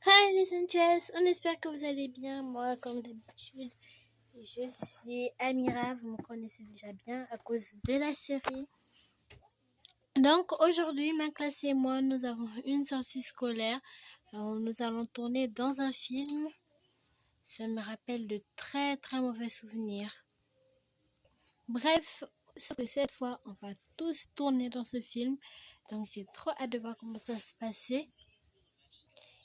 Hi les Sanchez, on espère que vous allez bien. Moi, comme d'habitude, je suis Amira, vous me connaissez déjà bien à cause de la série. Donc aujourd'hui, ma classe et moi, nous avons une sortie scolaire. Alors, nous allons tourner dans un film. Ça me rappelle de très très mauvais souvenirs. Bref, sauf que cette fois, on va tous tourner dans ce film. Donc j'ai trop hâte de voir comment ça se passer.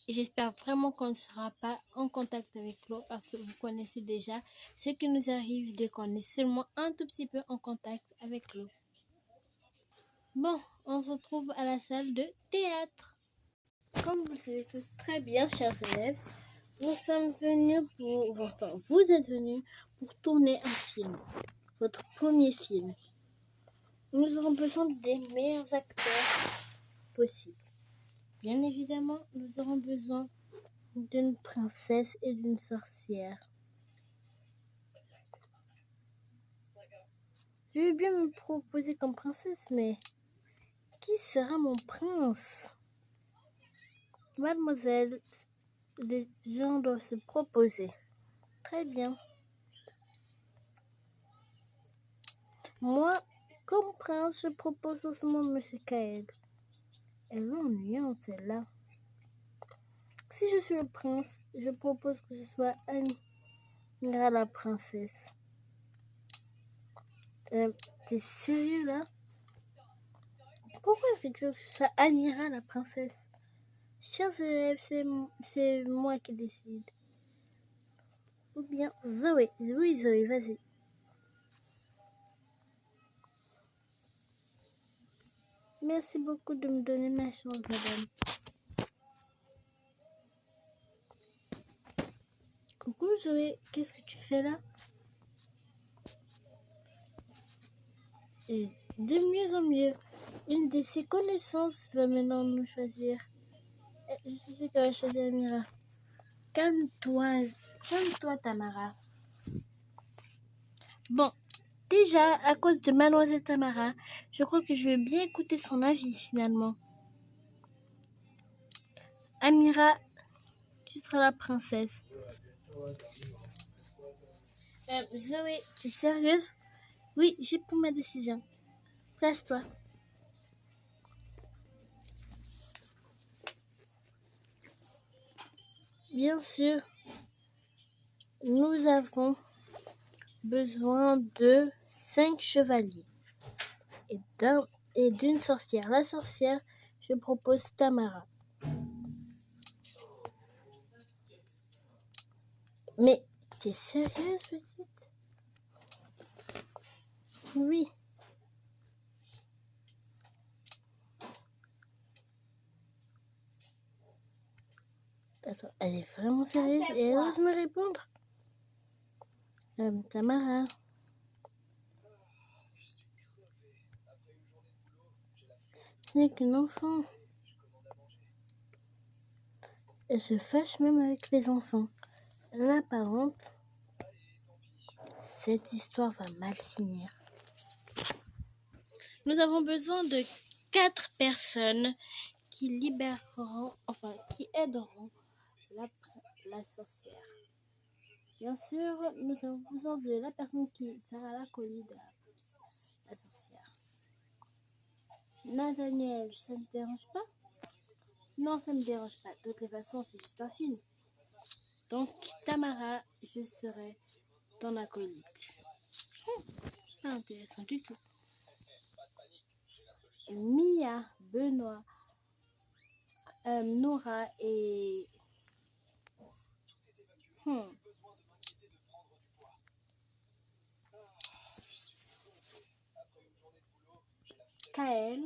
Et j'espère vraiment qu'on ne sera pas en contact avec l'eau parce que vous connaissez déjà ce qui nous arrive dès qu'on est seulement un tout petit peu en contact avec l'eau. Bon, on se retrouve à la salle de théâtre. Comme vous le savez tous très bien, chers élèves, nous sommes venus vous êtes venus pour tourner un film, votre premier film. Nous aurons besoin des meilleurs acteurs possibles. Bien évidemment, nous aurons besoin d'une princesse et d'une sorcière. Je veux bien me proposer comme princesse, mais qui sera mon prince? Mademoiselle, les gens doivent se proposer. Très bien. Moi, comme prince, je propose doucement Monsieur Kael. Elle est ennuyante, celle-là. Si je suis le prince, je propose que ce soit Amira la princesse. T'es sérieux là? Pourquoi est-ce que tu veux que ce soit Amira la princesse? Chers élèves, c'est moi qui décide. Ou bien Zoé. Oui, Zoé, vas-y. Merci beaucoup de me donner ma chance, madame. Coucou Zoé, qu'est-ce que tu fais là? Et de mieux en mieux, une de ses connaissances va maintenant nous choisir. Je suis sûre qu'elle va choisir Amira. Calme-toi Tamara. Bon, déjà, à cause de Mademoiselle Tamara, je crois que je vais bien écouter son avis finalement. Amira, tu seras la princesse. Zoé, tu es sérieuse? Oui, j'ai pris ma décision. Place-toi. Bien sûr, nous avons besoin de 5 chevaliers et d'une sorcière. La sorcière, je propose Tamara. Mais t'es sérieuse, petite? Oui. Attends, elle est vraiment sérieuse et elle ose me répondre. Tamara. Ce n'est qu'un enfant. Elle se fâche même avec les enfants. Là, par contre, cette histoire va mal finir. Nous avons besoin de 4 personnes qui aideront la sorcière. Bien sûr, nous avons besoin de la personne qui sera l'acolyte de la sorcière. Nathaniel, ça ne te dérange pas? Non, ça ne me dérange pas. De toute façon, c'est juste un film. Donc, Tamara, je serai ton acolyte. Pas intéressant du tout. Mia, Benoît, Nora et... Kael.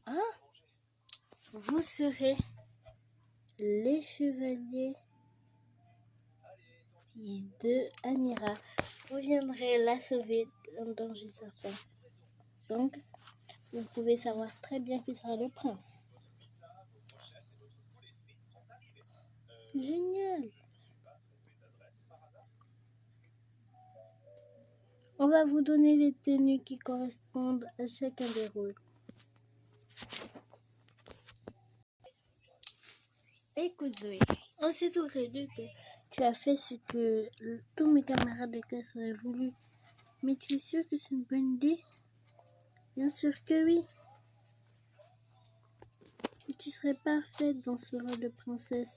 Hein? Vous serez les chevaliers de Amira. Vous viendrez la sauver d'un danger certain. Donc, vous pouvez savoir très bien qui sera le prince. Génial! On va vous donner les tenues qui correspondent à chacun des rôles. Écoute Zoé, on sait tous les deux que tu as fait ce que tous mes camarades de classe auraient voulu. Mais tu es sûr que c'est une bonne idée? Bien sûr que oui. Et tu serais parfaite dans ce rôle de princesse.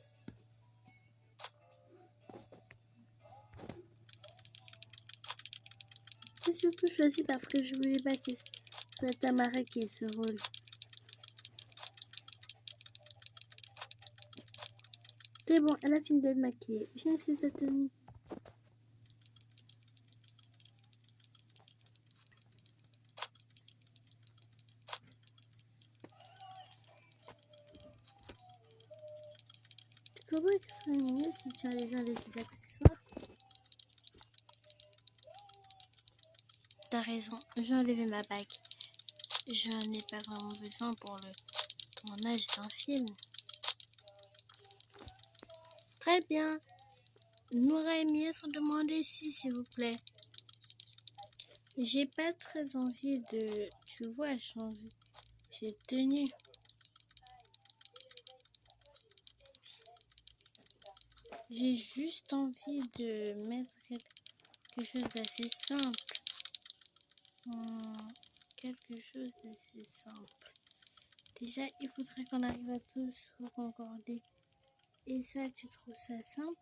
J'ai surtout choisi parce que je voulais pas que ce soit Tamara qui ait ce rôle. C'est bon, elle a fini de te maquiller. Viens essayer ta tenue. Tu crois pas que ce serait mieux si tu enlevais les accessoires? T'as raison, j'ai enlevé ma bague. Je n'ai pas vraiment besoin pour le tournage d'un film. Très bien. Noura et Mia sont demandés ici, s'il vous plaît. J'ai pas très envie de, tu vois, changer. J'ai tenu. J'ai juste envie de mettre quelque chose d'assez simple. Quelque chose d'assez simple. Déjà, il faudrait qu'on arrive à tous concorder. Et ça, tu trouves ça simple?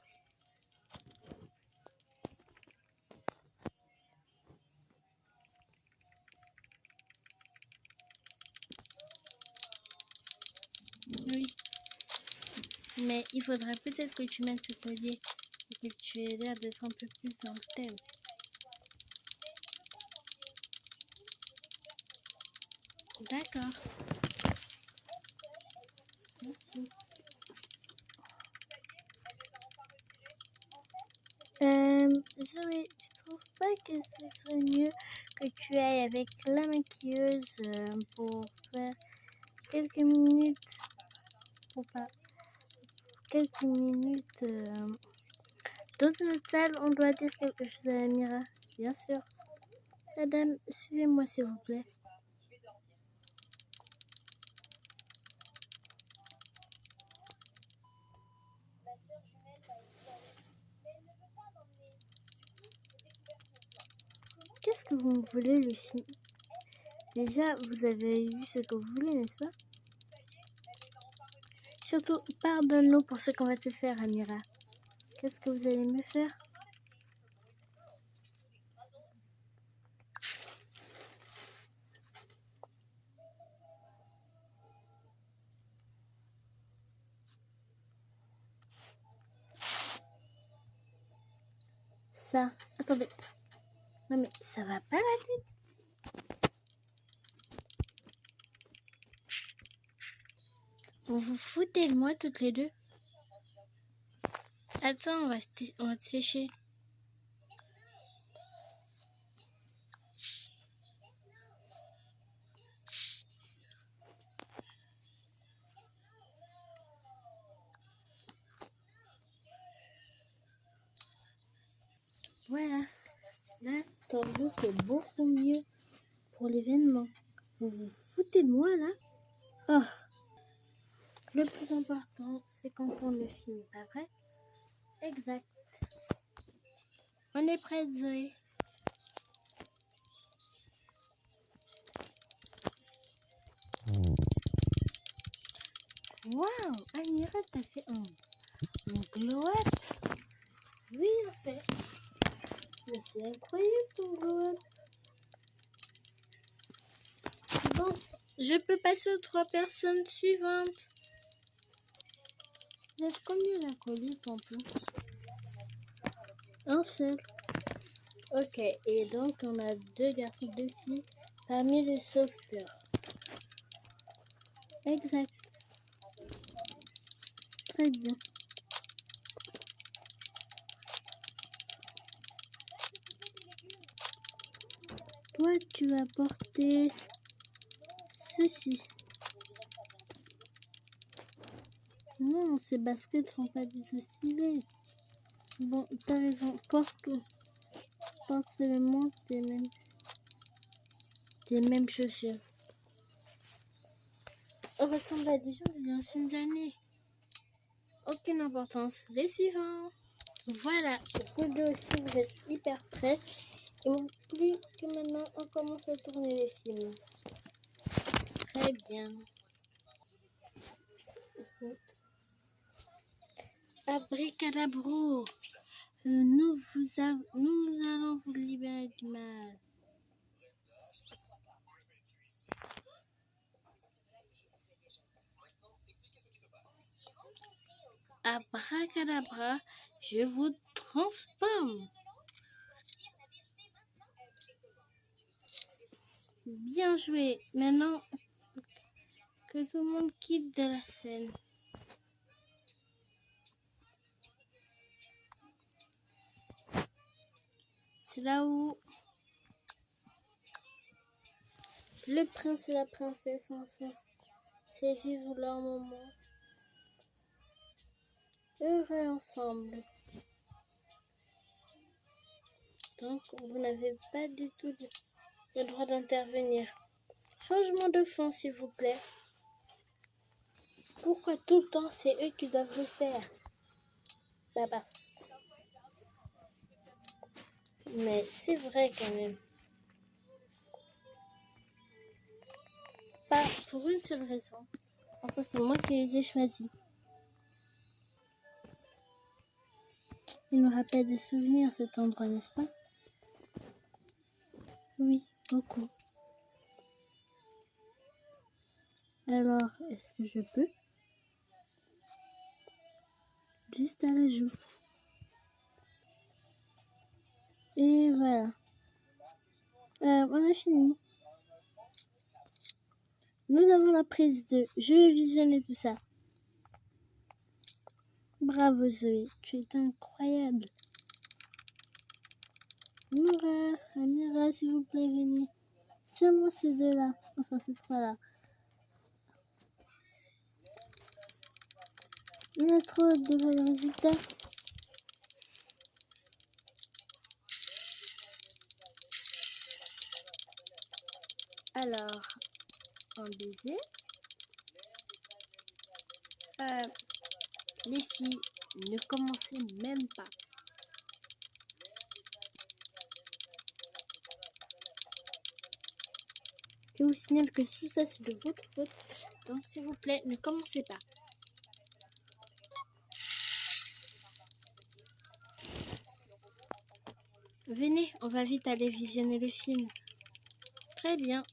Oui. Mais il faudrait peut-être que tu mettes ce collier et que tu aies l'air d'être un peu plus dans le thème. D'accord. Merci. Zoé, tu trouves pas que ce serait mieux que tu ailles avec la maquilleuse pour faire quelques minutes, pour pas, quelques minutes dans une autre salle, on doit dire quelque chose à Amira. Bien sûr. Madame, suivez-moi s'il vous plaît. Qu'est-ce que vous voulez, Lucie? Déjà, vous avez eu ce que vous voulez, n'est-ce pas? Surtout, pardonne-nous pour ce qu'on va te faire, Amira. Qu'est-ce que vous allez me faire? Ça, attendez. Non mais ça va pas la tête? Vous vous foutez de moi toutes les deux? Attends, on va te sécher. Voilà. Là, ton look est beaucoup mieux pour l'événement. Vous vous foutez de moi là? Oh. Le plus important, c'est qu'on tourne le film, pas vrai? Exact. On est prête, Zoé. Waouh, Amira, t'as fait un glow-up. Oui, on sait. Mais c'est incroyable ton glow-up. Bon, je peux passer aux 3 personnes suivantes. Vous êtes combien d'acolytes en tout? Un seul. Ok, et donc on a 2 garçons, 2 filles parmi les sauveteurs. Exact. Très bien. Toi, tu vas porter ceci. Non, ces baskets sont pas du tout stylées. Bon, t'as raison. Porte seulement tes mêmes chaussures. On ressemble à des gens des anciennes années. aucune importance. Les suivants. Voilà, vous deux aussi, vous êtes hyper prêts. Il ne manque plus que maintenant on commence à tourner les films. Très bien. Abracadabra, nous allons vous libérer du mal. Abracadabra, je vous transforme. Bien joué. Maintenant que tout le monde quitte de la scène. C'est là où le prince et la princesse vont vivre leur moment heureux ensemble. Donc, vous n'avez pas du tout le droit d'intervenir. Changement de fond, s'il vous plaît. Pourquoi tout le temps, c'est eux qui doivent le faire? Mais c'est vrai quand même. Pas pour une seule raison. Après, c'est moi qui les ai choisis. Il me rappelle des souvenirs, cet endroit, n'est-ce pas? Oui, beaucoup. Alors, est-ce que je peux? Juste à la joue. Et voilà. On a fini. Nous avons la prise de... Je vais visionner tout ça. Bravo Zoé, tu es incroyable. Amira, s'il vous plaît, venez. Seulement ces deux-là. Enfin, ces trois-là. Il y a trop de résultats. Alors, un baiser. Les filles, ne commencez même pas. Je vous signale que tout ça, c'est de votre faute. Donc, s'il vous plaît, ne commencez pas. Venez, on va vite aller visionner le film. Très bien.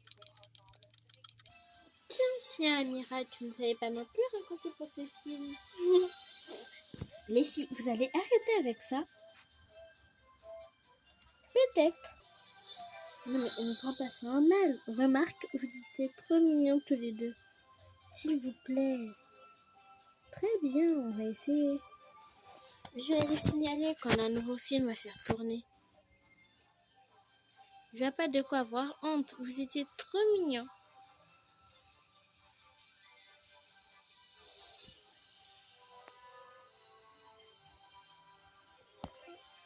Tiens, Amira, tu ne savais pas non plus raconter pour ce film. Les filles, vous allez arrêter avec ça? Peut-être. Non, mais on ne prend pas ça en mal. Remarque, vous étiez trop mignons tous les deux. S'il vous plaît. Très bien, on va essayer. Je vais vous signaler qu'on a un nouveau film à faire tourner. Je n'ai pas de quoi avoir honte. Vous étiez trop mignons.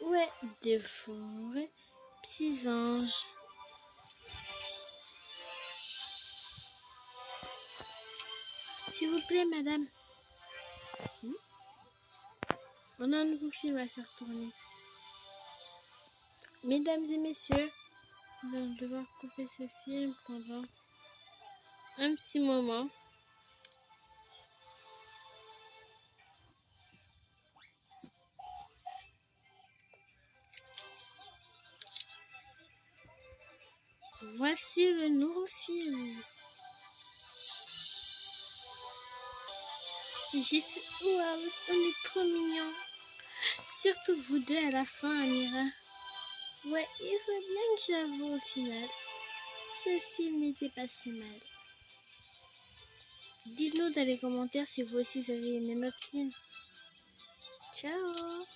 Ouais, des forêts, petits anges. S'il vous plaît, madame. On a un nouveau film à faire tourner. Mesdames et messieurs, nous allons devoir couper ce film pendant un petit moment. Voici le nouveau film. Et j'ai fait... Waouh, on est trop mignons. Surtout vous deux à la fin, Amira. Ouais, il faut bien que j'avoue au final. Ce film n'était pas si mal. Dites-nous dans les commentaires si vous aussi vous avez aimé notre film. Ciao!